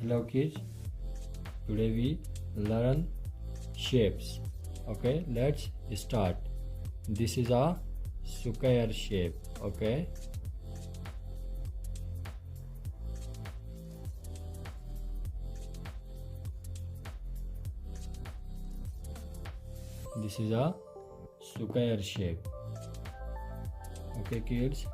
Hello kids, today we learn shapes. Okay, let's start. This is a square shape. Okay, this is a square shape. Okay kids,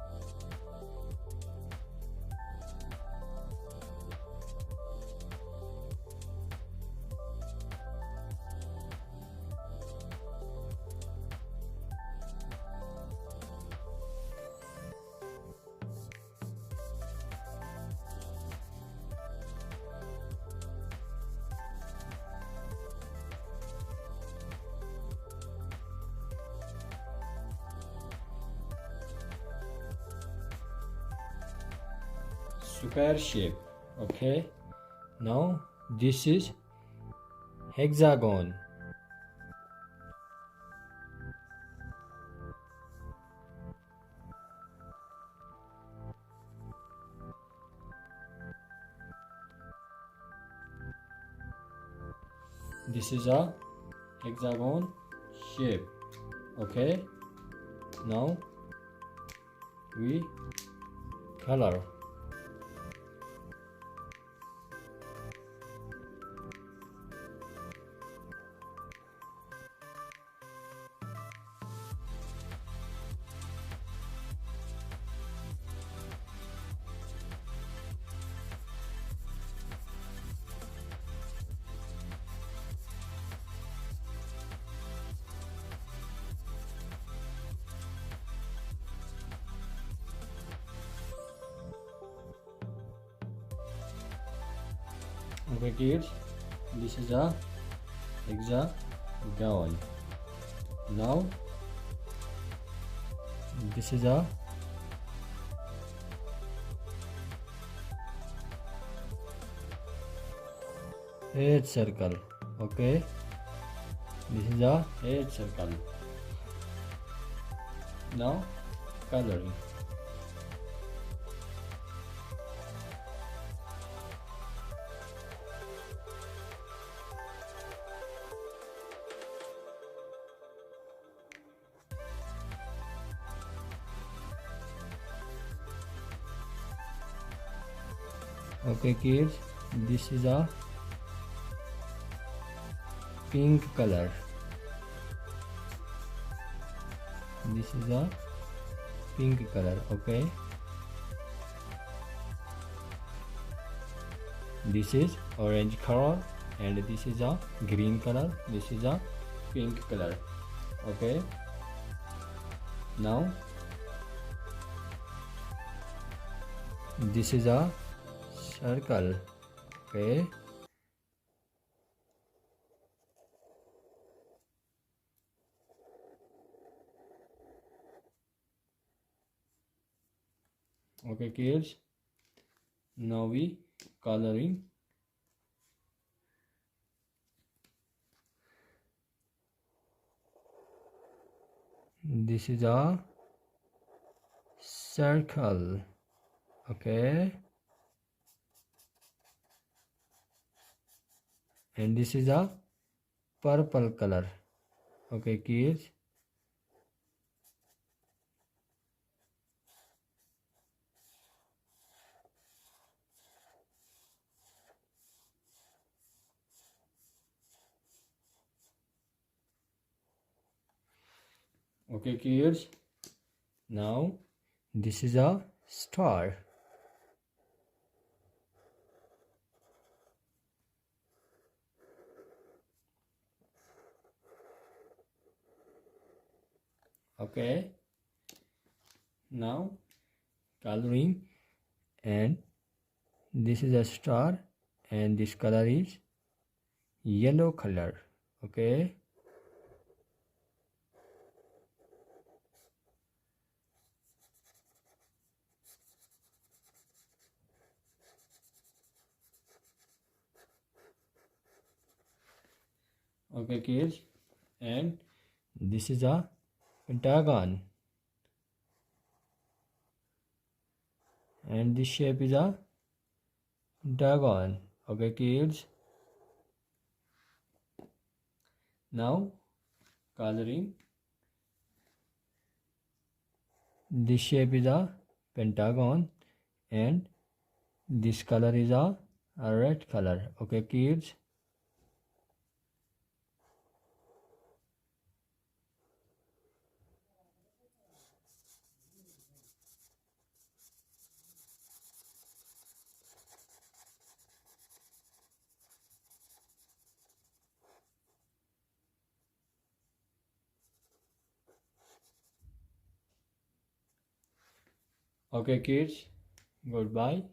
square shape. Okay, now this is hexagon. This is a hexagon shape. Okay, now we color. Okay kids, this is a hexagon. Now this is a eight circle. Okay, this is a eight circle. Now coloring. Okay kids, this is a pink color. This is a pink color. Okay, this is orange color, and this is a green color. This is a pink color. Okay, now this is a circle. Okay, okay kids, now we coloring. This is a circle. Okay, and this is a purple color. Okay kids, okay kids, now this is a star. Okay, now coloring, and this is a star, and this color is yellow color. Okay, okay kids, and this is a pentagon, and this shape is a pentagon. Okay kids, now coloring. This shape is a pentagon and this color is a red color. Okay kids. Okay kids, goodbye.